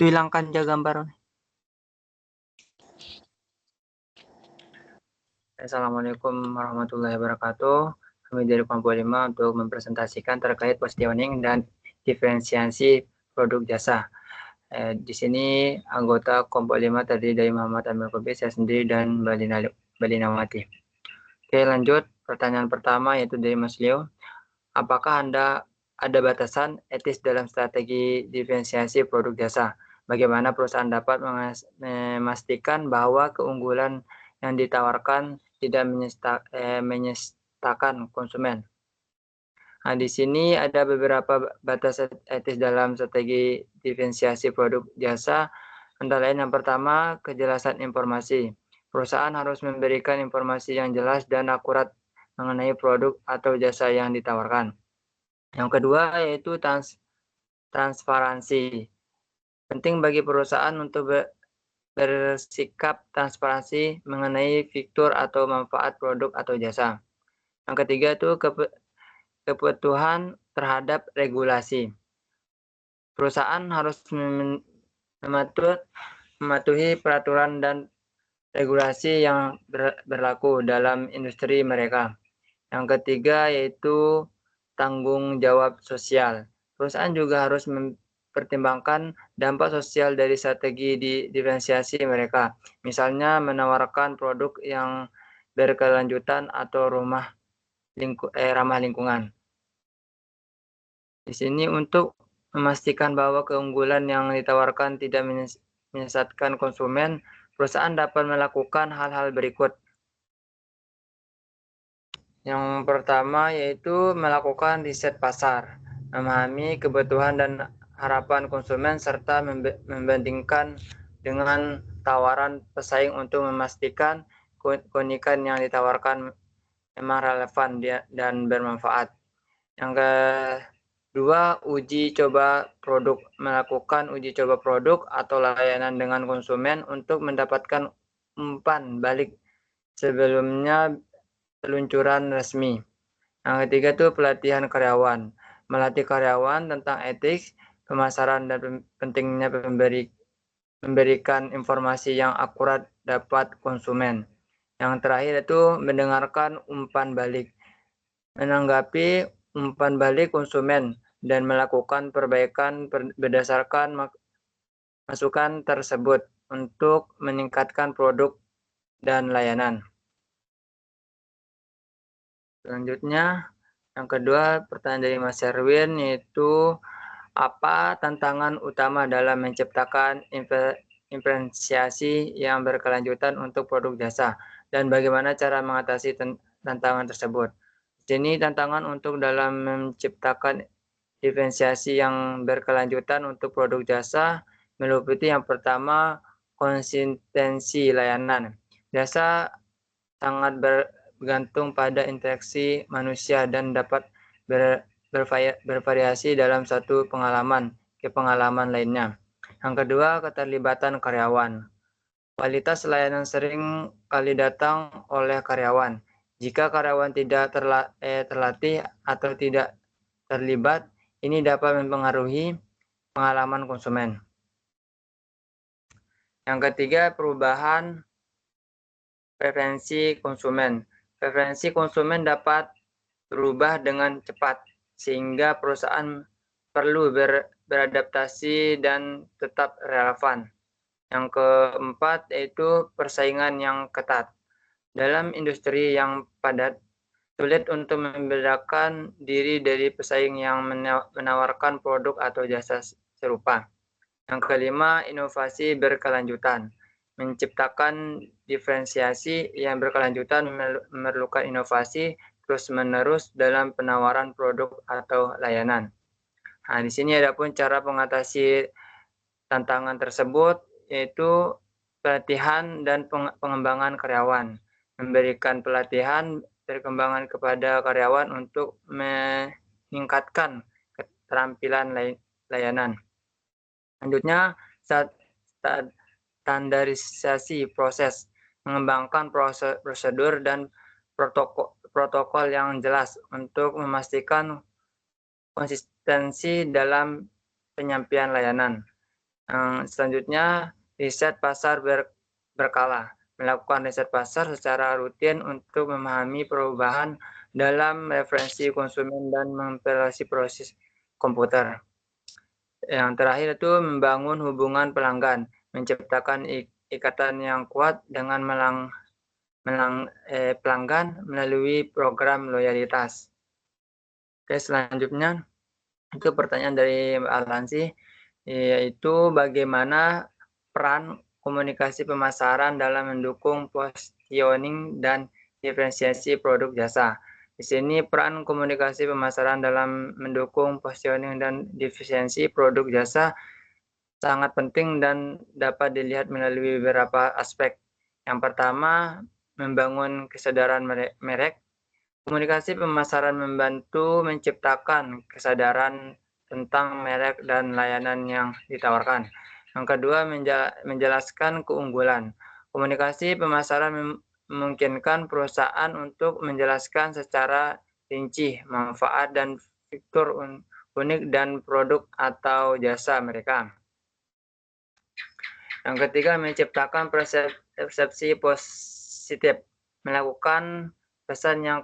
Itu hilangkan aja gambar. Assalamualaikum warahmatullahi wabarakatuh. Kami dari kelompok 5 untuk mempresentasikan terkait positioning dan diferensiasi produk jasa. Di sini anggota kelompok 5 terdiri dari Muhammad Amir Kobi, saya sendiri, dan Mbak Linawati. Oke, lanjut. Pertanyaan pertama yaitu dari Mas Leo. Apakah Anda ada batasan etis dalam strategi diferensiasi produk jasa? Bagaimana perusahaan dapat memastikan bahwa keunggulan yang ditawarkan tidak menyestakan konsumen? Nah, di sini ada beberapa batas etis dalam strategi diferensiasi produk jasa. Antara lain yang pertama, kejelasan informasi. Perusahaan harus memberikan informasi yang jelas dan akurat mengenai produk atau jasa yang ditawarkan. Yang kedua yaitu transparansi. Penting bagi perusahaan untuk bersikap transparansi mengenai fitur atau manfaat produk atau jasa. Yang ketiga itu kepatuhan terhadap regulasi. Perusahaan harus mematuhi peraturan dan regulasi yang berlaku dalam industri mereka. Yang ketiga yaitu tanggung jawab sosial. Perusahaan juga harus mempertimbangkan dampak sosial dari strategi diferensiasi mereka. Misalnya menawarkan produk yang berkelanjutan atau ramah lingkungan. Di sini untuk memastikan bahwa keunggulan yang ditawarkan tidak menyesatkan konsumen, perusahaan dapat melakukan hal-hal berikut. Yang pertama yaitu melakukan riset pasar, memahami kebutuhan dan harapan konsumen serta membandingkan dengan tawaran pesaing untuk memastikan keunikan yang ditawarkan memang relevan dan bermanfaat. Yang kedua, uji coba produk, melakukan uji coba produk atau layanan dengan konsumen untuk mendapatkan umpan balik sebelumnya peluncuran resmi. Yang ketiga itu pelatihan karyawan. Melatih karyawan tentang etik, pemasaran, dan pentingnya memberikan informasi yang akurat dapat konsumen. Yang terakhir itu mendengarkan umpan balik. Menanggapi umpan balik konsumen dan melakukan perbaikan berdasarkan masukan tersebut untuk meningkatkan produk dan layanan. Selanjutnya, yang kedua, pertanyaan dari Mas Erwin, yaitu apa tantangan utama dalam menciptakan diferensiasi yang berkelanjutan untuk produk jasa dan bagaimana cara mengatasi tantangan tersebut. Di sini tantangan untuk dalam menciptakan diferensiasi yang berkelanjutan untuk produk jasa meliputi yang pertama, konsistensi layanan. Jasa sangat bergantung pada interaksi manusia dan dapat bervariasi dalam satu pengalaman ke pengalaman lainnya. Yang kedua, keterlibatan karyawan. Kualitas layanan sering kali datang oleh karyawan. Jika karyawan tidak terlatih atau tidak terlibat, ini dapat mempengaruhi pengalaman konsumen. Yang ketiga, perubahan preferensi konsumen. Preferensi konsumen dapat berubah dengan cepat, sehingga perusahaan perlu beradaptasi dan tetap relevan. Yang keempat yaitu persaingan yang ketat. Dalam industri yang padat, sulit untuk membedakan diri dari pesaing yang menawarkan produk atau jasa serupa. Yang kelima, inovasi berkelanjutan. Menciptakan diferensiasi yang berkelanjutan memerlukan inovasi terus-menerus dalam penawaran produk atau layanan. Nah, di sini ada pun cara mengatasi tantangan tersebut, yaitu pelatihan dan pengembangan karyawan. Memberikan pelatihan perkembangan kepada karyawan untuk meningkatkan keterampilan layanan. Selanjutnya, standarisasi proses, mengembangkan prosedur dan protokol yang jelas untuk memastikan konsistensi dalam penyampaian layanan. Selanjutnya, riset pasar berkala. Melakukan riset pasar secara rutin untuk memahami perubahan dalam referensi konsumen dan mempelajari proses komputer. Yang terakhir itu membangun hubungan pelanggan, menciptakan ikatan yang kuat dengan pelanggan melalui program loyalitas. Oke, selanjutnya itu pertanyaan dari Mbak Alansi, yaitu bagaimana peran komunikasi pemasaran dalam mendukung positioning dan diferensiasi produk jasa. Di sini peran komunikasi pemasaran dalam mendukung positioning dan diferensiasi produk jasa sangat penting dan dapat dilihat melalui beberapa aspek. Yang pertama, membangun kesadaran merek. Komunikasi pemasaran membantu menciptakan kesadaran tentang merek dan layanan yang ditawarkan. Yang kedua, menjelaskan keunggulan. Komunikasi pemasaran memungkinkan perusahaan untuk menjelaskan secara rinci manfaat dan fitur unik dan produk atau jasa mereka. Yang ketiga, menciptakan persepsi positif. Melakukan pesan yang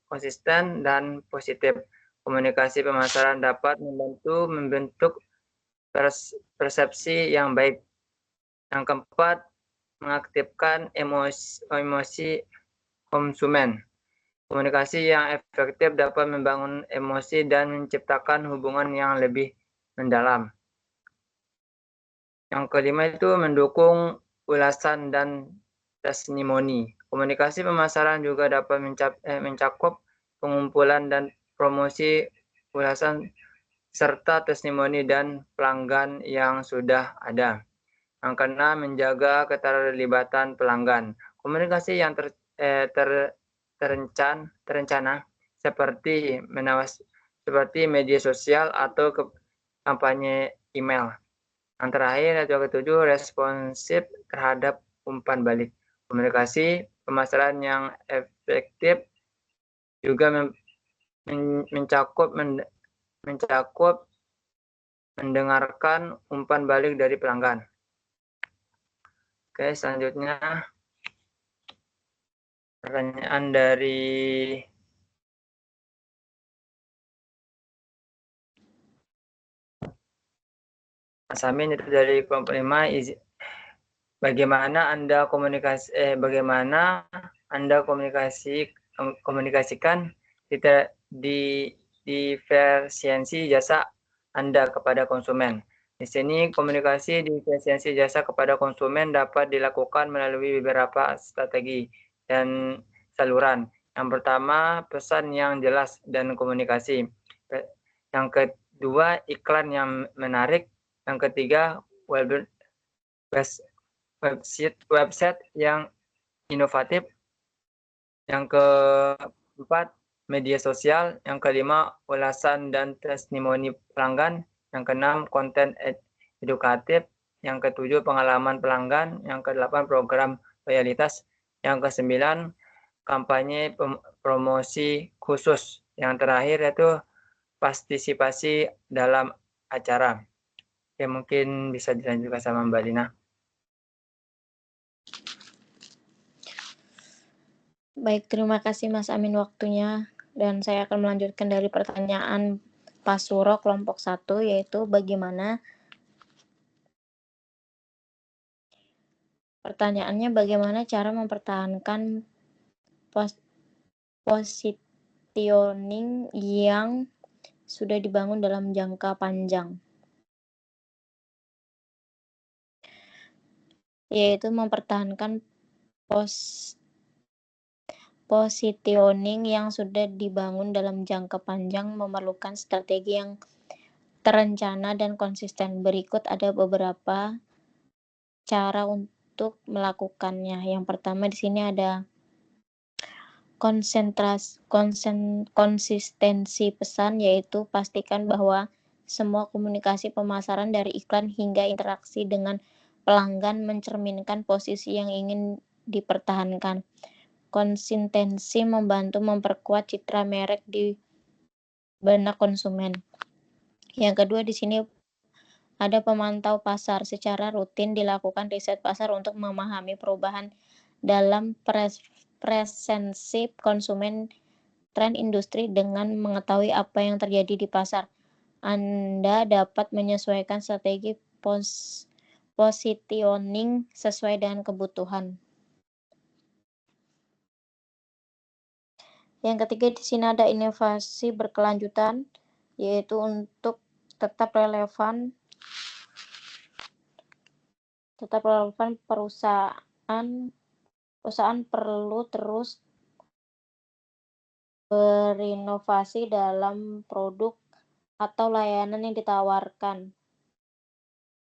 konsisten dan positif. Komunikasi pemasaran dapat membantu membentuk persepsi yang baik. Yang keempat, mengaktifkan emosi konsumen. Komunikasi yang efektif dapat membangun emosi dan menciptakan hubungan yang lebih mendalam. Yang kelima itu mendukung ulasan dan testimoni. Komunikasi pemasaran juga dapat mencakup pengumpulan dan promosi ulasan serta testimoni dan pelanggan yang sudah ada. Yang keenam, menjaga keterlibatan pelanggan. Komunikasi yang terencana seperti media sosial atau kampanye email. Yang terakhir atau ketujuh, responsif terhadap umpan balik. Komunikasi pemasaran yang efektif juga mencakup mendengarkan umpan balik dari pelanggan. Oke, selanjutnya pertanyaan dari Mas Amin itu dari kelompok 5. Bagaimana Anda komunikasikan diferensiasi jasa Anda kepada konsumen. Di sini komunikasi diferensiasi jasa kepada konsumen dapat dilakukan melalui beberapa strategi dan saluran. Yang pertama, pesan yang jelas dan komunikasi. Yang kedua, iklan yang menarik. Yang ketiga, website yang inovatif. Yang keempat, media sosial. Yang kelima, ulasan dan testimoni pelanggan. Yang keenam, konten edukatif. Yang ketujuh, pengalaman pelanggan. Yang kedelapan, program loyalitas. Yang kesembilan, kampanye promosi khusus. Yang terakhir yaitu partisipasi dalam acara. Oke, mungkin bisa dilanjutkan sama Mbak Dina. Baik, terima kasih Mas Amin waktunya. Dan saya akan melanjutkan dari pertanyaan Pak Suro kelompok 1, yaitu pertanyaannya bagaimana cara mempertahankan positioning yang sudah dibangun dalam jangka panjang, yaitu mempertahankan positioning yang sudah dibangun dalam jangka panjang memerlukan strategi yang terencana dan konsisten. Berikut ada beberapa cara untuk melakukannya. Yang pertama di sini ada konsistensi pesan, yaitu pastikan bahwa semua komunikasi pemasaran dari iklan hingga interaksi dengan pelanggan mencerminkan posisi yang ingin dipertahankan. Konsistensi membantu memperkuat citra merek di benak konsumen. Yang kedua di sini Ada pemantau pasar. Secara rutin dilakukan riset pasar untuk memahami perubahan dalam presensi konsumen, tren industri. Dengan mengetahui apa yang terjadi di pasar, Anda dapat menyesuaikan strategi positioning sesuai dengan kebutuhan. Yang ketiga, di sini ada inovasi berkelanjutan, yaitu untuk tetap relevan perusahaan perlu terus berinovasi dalam produk atau layanan yang ditawarkan,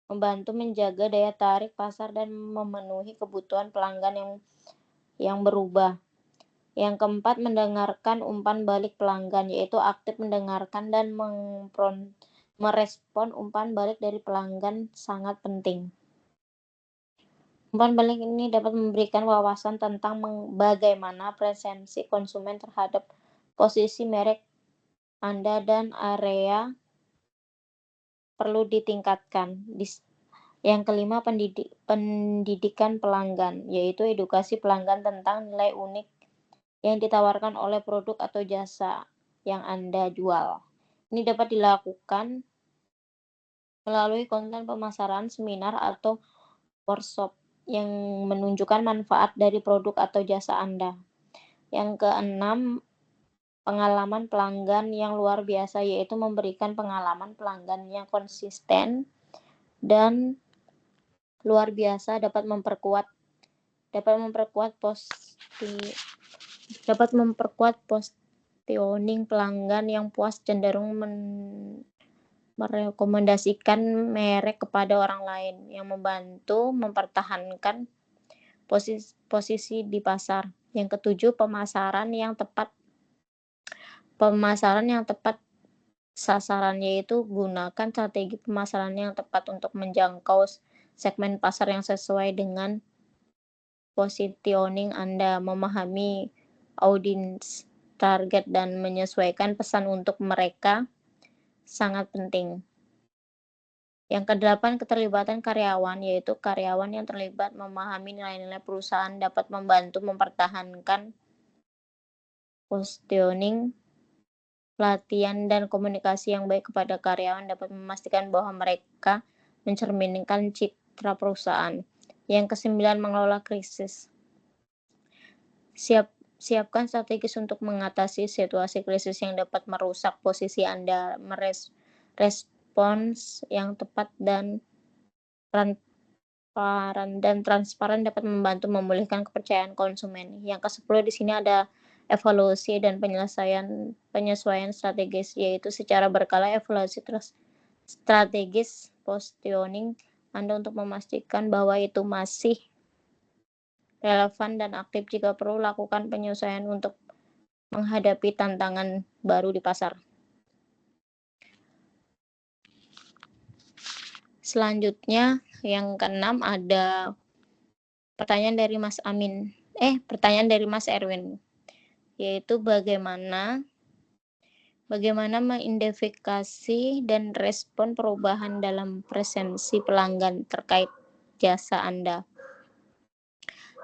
membantu menjaga daya tarik pasar dan memenuhi kebutuhan pelanggan yang berubah. Yang keempat, mendengarkan umpan balik pelanggan, yaitu aktif mendengarkan dan merespon umpan balik dari pelanggan sangat penting. Umpan balik ini dapat memberikan wawasan tentang bagaimana presensi konsumen terhadap posisi merek Anda dan area perlu ditingkatkan. Yang kelima, pendidikan pelanggan, yaitu edukasi pelanggan tentang nilai unik yang ditawarkan oleh produk atau jasa yang Anda jual. Ini dapat dilakukan melalui konten pemasaran, seminar, atau workshop yang menunjukkan manfaat dari produk atau jasa Anda. Yang keenam, pengalaman pelanggan yang luar biasa, yaitu memberikan pengalaman pelanggan yang konsisten dan luar biasa dapat memperkuat positioning pelanggan yang puas, cenderung merekomendasikan merek kepada orang lain, yang membantu mempertahankan posisi di pasar. Yang ketujuh, pemasaran yang tepat sasaran, yaitu gunakan strategi pemasaran yang tepat untuk menjangkau segmen pasar yang sesuai dengan positioning Anda. Memahami audiens target dan menyesuaikan pesan untuk mereka sangat penting. Yang kedelapan, keterlibatan karyawan, yaitu karyawan yang terlibat memahami nilai-nilai perusahaan dapat membantu mempertahankan positioning. Pelatihan dan komunikasi yang baik kepada karyawan dapat memastikan bahwa mereka mencerminkan citra perusahaan. Yang kesembilan, mengelola krisis. Siapkan strategis untuk mengatasi situasi krisis yang dapat merusak posisi Anda. Respons yang tepat dan transparan dapat membantu memulihkan kepercayaan konsumen. Yang ke-10 di sini ada evaluasi dan penyesuaian strategis, yaitu secara berkala evaluasi strategis positioning Anda untuk memastikan bahwa itu masih relevan dan aktif. Jika perlu, lakukan penyesuaian untuk menghadapi tantangan baru di pasar. Selanjutnya, yang keenam ada pertanyaan dari Mas Erwin, yaitu bagaimana mengidentifikasi dan respon perubahan dalam presensi pelanggan terkait jasa Anda.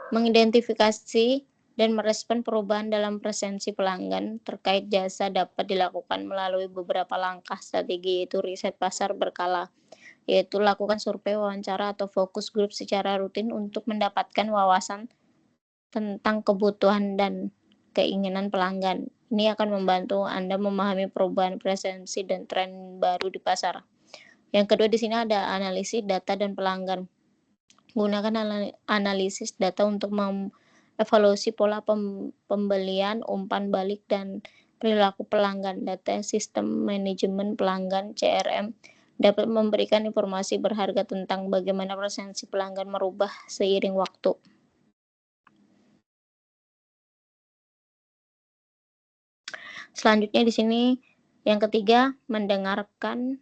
Mengidentifikasi dan merespon perubahan dalam presensi pelanggan terkait jasa dapat dilakukan melalui beberapa langkah strategi, yaitu riset pasar berkala, yaitu lakukan survei, wawancara, atau fokus group secara rutin untuk mendapatkan wawasan tentang kebutuhan dan keinginan pelanggan. Ini akan membantu Anda memahami perubahan presensi dan tren baru di pasar. Yang kedua di sini ada analisis data dan pelanggan. Gunakan analisis data untuk mengevaluasi pola pembelian, umpan balik, dan perilaku pelanggan. Data sistem manajemen pelanggan (CRM) dapat memberikan informasi berharga tentang bagaimana presensi pelanggan merubah seiring waktu. Selanjutnya di sini yang ketiga, mendengarkan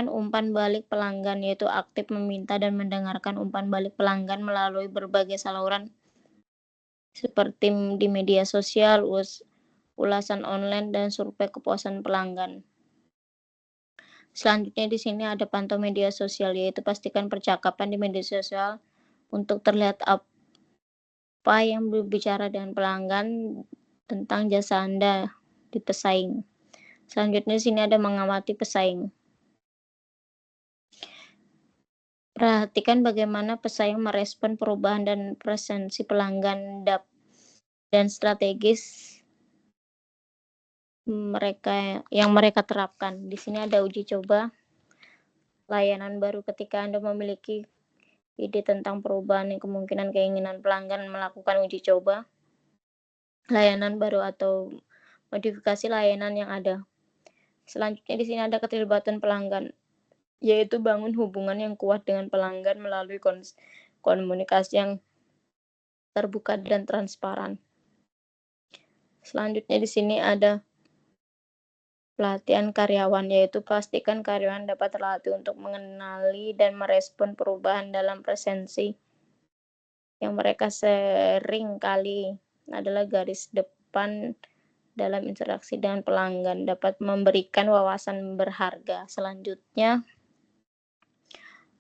umpan balik pelanggan, yaitu aktif meminta dan mendengarkan umpan balik pelanggan melalui berbagai saluran seperti di media sosial, ulasan online, dan survei kepuasan pelanggan. Selanjutnya di sini ada pantau media sosial, yaitu pastikan percakapan di media sosial untuk terlihat apa yang berbicara dengan pelanggan tentang jasa Anda di pesaing. Selanjutnya di sini ada mengamati pesaing. Perhatikan bagaimana pesaing merespon perubahan dan presensi pelanggan dan strategis mereka terapkan. Di sini ada uji coba layanan baru ketika Anda memiliki ide tentang perubahan yang kemungkinan keinginan pelanggan melakukan uji coba layanan baru atau modifikasi layanan yang ada. Selanjutnya di sini ada keterlibatan pelanggan, yaitu bangun hubungan yang kuat dengan pelanggan melalui komunikasi yang terbuka dan transparan. Selanjutnya di sini ada pelatihan karyawan, yaitu pastikan karyawan dapat terlatih untuk mengenali dan merespon perubahan dalam presensi yang mereka sering kali adalah garis depan dalam interaksi dengan pelanggan, dapat memberikan wawasan berharga. Selanjutnya,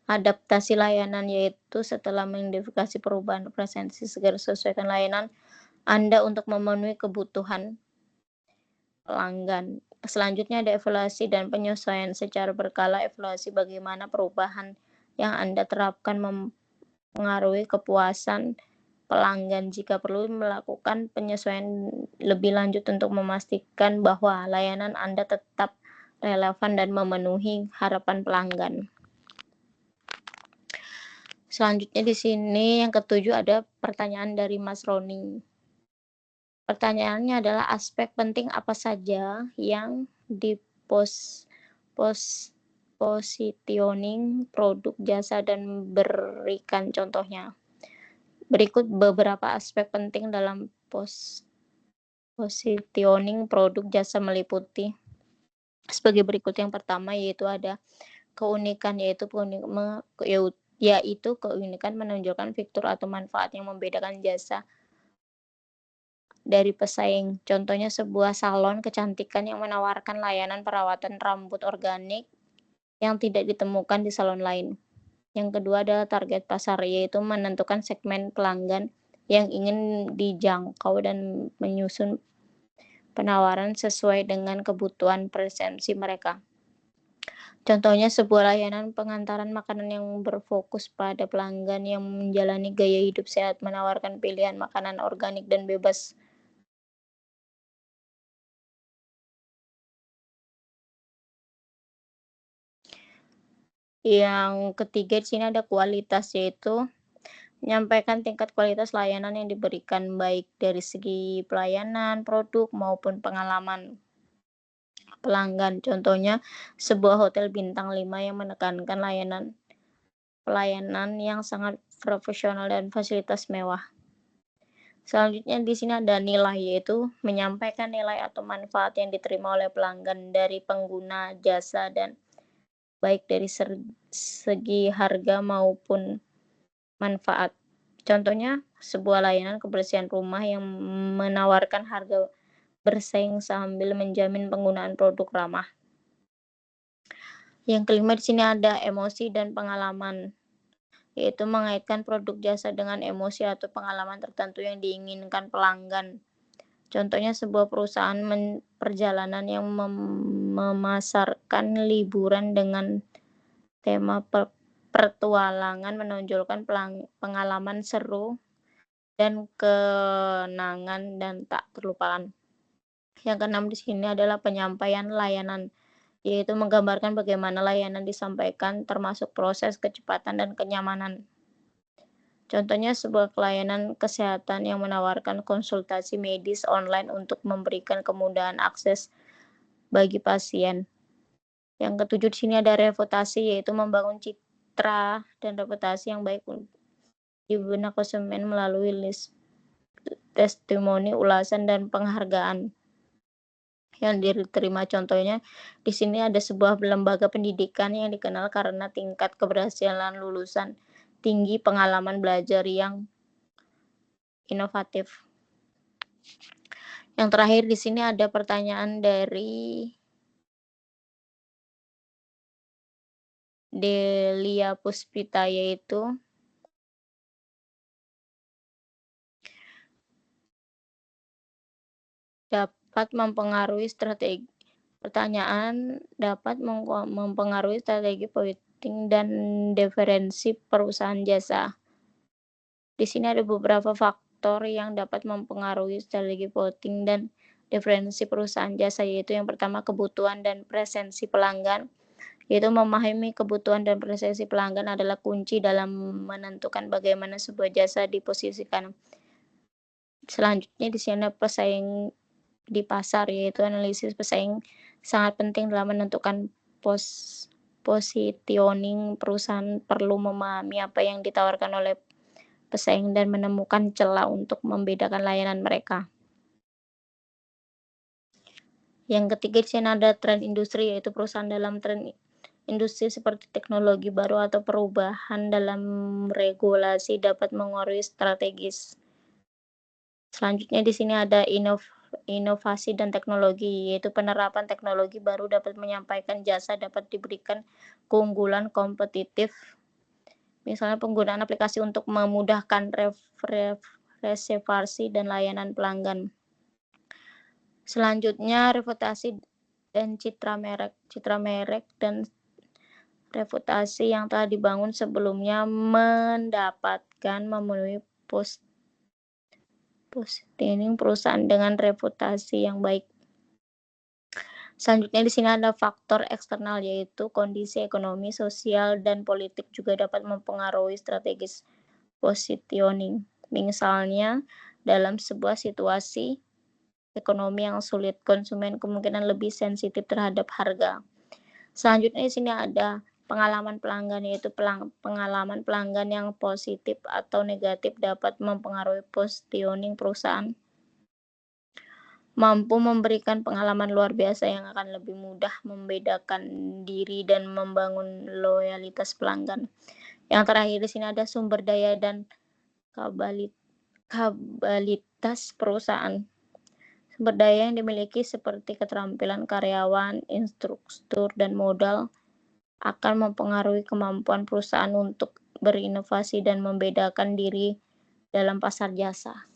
adaptasi layanan, yaitu setelah mengidentifikasi perubahan presensi, segera sesuaikan layanan Anda untuk memenuhi kebutuhan pelanggan. Selanjutnya ada evaluasi dan penyesuaian secara berkala. Evaluasi bagaimana perubahan yang Anda terapkan mempengaruhi kepuasan pelanggan. Jika perlu, melakukan penyesuaian lebih lanjut untuk memastikan bahwa layanan Anda tetap relevan dan memenuhi harapan pelanggan. Selanjutnya di sini yang ketujuh ada pertanyaan dari Mas Roni. Pertanyaannya adalah aspek penting apa saja yang positioning produk jasa dan berikan contohnya. Berikut beberapa aspek penting dalam positioning produk jasa meliputi sebagai berikut. Yang pertama yaitu ada keunikan, yaitu keunikan menunjukkan fitur atau manfaat yang membedakan jasa dari pesaing. Contohnya sebuah salon kecantikan yang menawarkan layanan perawatan rambut organik yang tidak ditemukan di salon lain. Yang kedua adalah target pasar, yaitu menentukan segmen pelanggan yang ingin dijangkau dan menyusun penawaran sesuai dengan kebutuhan presensi mereka. Contohnya sebuah layanan pengantaran makanan yang berfokus pada pelanggan yang menjalani gaya hidup sehat, menawarkan pilihan makanan organik dan bebas Yang ketiga di sini ada kualitas, yaitu menyampaikan tingkat kualitas layanan yang diberikan baik dari segi pelayanan, produk maupun pengalaman pelanggan. Contohnya sebuah hotel bintang 5 yang menekankan pelayanan yang sangat profesional dan fasilitas mewah. Selanjutnya di sini ada nilai, yaitu menyampaikan nilai atau manfaat yang diterima oleh pelanggan dari pengguna jasa dan baik dari segi harga maupun manfaat. Contohnya sebuah layanan kebersihan rumah yang menawarkan harga bersaing sambil menjamin penggunaan produk ramah. Yang kelima di sini ada emosi dan pengalaman, yaitu mengaitkan produk jasa dengan emosi atau pengalaman tertentu yang diinginkan pelanggan. Contohnya sebuah perusahaan perjalanan yang memasarkan liburan dengan tema pertualangan menonjolkan pengalaman seru dan kenangan dan tak terlupakan. Yang keenam di sini adalah penyampaian layanan, yaitu menggambarkan bagaimana layanan disampaikan termasuk proses, kecepatan, dan kenyamanan. Contohnya sebuah pelayanan kesehatan yang menawarkan konsultasi medis online untuk memberikan kemudahan akses bagi pasien. Yang ketujuh di sini ada reputasi, yaitu membangun citra dan reputasi yang baik di benak konsumen melalui list testimoni, ulasan, dan penghargaan yang diterima. Contohnya di sini ada sebuah lembaga pendidikan yang dikenal karena tingkat keberhasilan lulusan tinggi, pengalaman belajar yang inovatif. Yang terakhir di sini ada pertanyaan dari Delia Puspita, yaitu dapat mempengaruhi strategi voting dan diferensi perusahaan jasa. Di sini ada beberapa faktor yang dapat mempengaruhi strategi voting dan diferensi perusahaan jasa, yaitu yang pertama kebutuhan dan presensi pelanggan, yaitu memahami kebutuhan dan presensi pelanggan adalah kunci dalam menentukan bagaimana sebuah jasa diposisikan. Selanjutnya di sini ada pesaing di pasar, yaitu analisis pesaing sangat penting dalam menentukan positioning perusahaan. Perlu memahami apa yang ditawarkan oleh pesaing dan menemukan celah untuk membedakan layanan mereka. Yang ketiga di sini ada tren industri, yaitu perusahaan dalam tren industri seperti teknologi baru atau perubahan dalam regulasi dapat mengaruhi strategis. Selanjutnya di sini ada inovasi dan teknologi, yaitu penerapan teknologi baru dapat menyampaikan jasa dapat diberikan keunggulan kompetitif. Misalnya penggunaan aplikasi untuk memudahkan reservasi dan layanan pelanggan. Selanjutnya reputasi dan citra merek dan reputasi yang telah dibangun sebelumnya mendapatkan memenuhi positioning perusahaan dengan reputasi yang baik. Selanjutnya di sini ada faktor eksternal, yaitu kondisi ekonomi, sosial, dan politik juga dapat mempengaruhi strategis positioning. Misalnya, dalam sebuah situasi ekonomi yang sulit, konsumen kemungkinan lebih sensitif terhadap harga. Selanjutnya di sini ada pengalaman pelanggan, yaitu pengalaman pelanggan yang positif atau negatif dapat mempengaruhi positioning perusahaan. Mampu memberikan pengalaman luar biasa yang akan lebih mudah membedakan diri dan membangun loyalitas pelanggan. Yang terakhir di sini ada sumber daya dan kapabilitas perusahaan. Sumber daya yang dimiliki seperti keterampilan karyawan, instruktur, dan modal akan mempengaruhi kemampuan perusahaan untuk berinovasi dan membedakan diri dalam pasar jasa.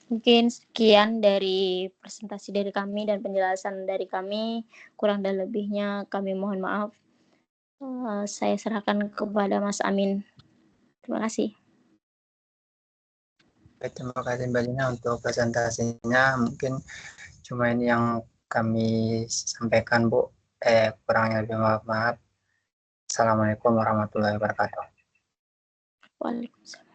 Mungkin sekian dari presentasi dari kami dan penjelasan dari kami. Kurang dan lebihnya kami mohon maaf. Saya serahkan kepada Mas Amin. Terima kasih. Terima kasih Mbak Lina untuk presentasinya. Mungkin cuma ini yang kami sampaikan, Bu. Kurangnya lebih maaf. Assalamualaikum warahmatullahi wabarakatuh. Waalaikumsalam.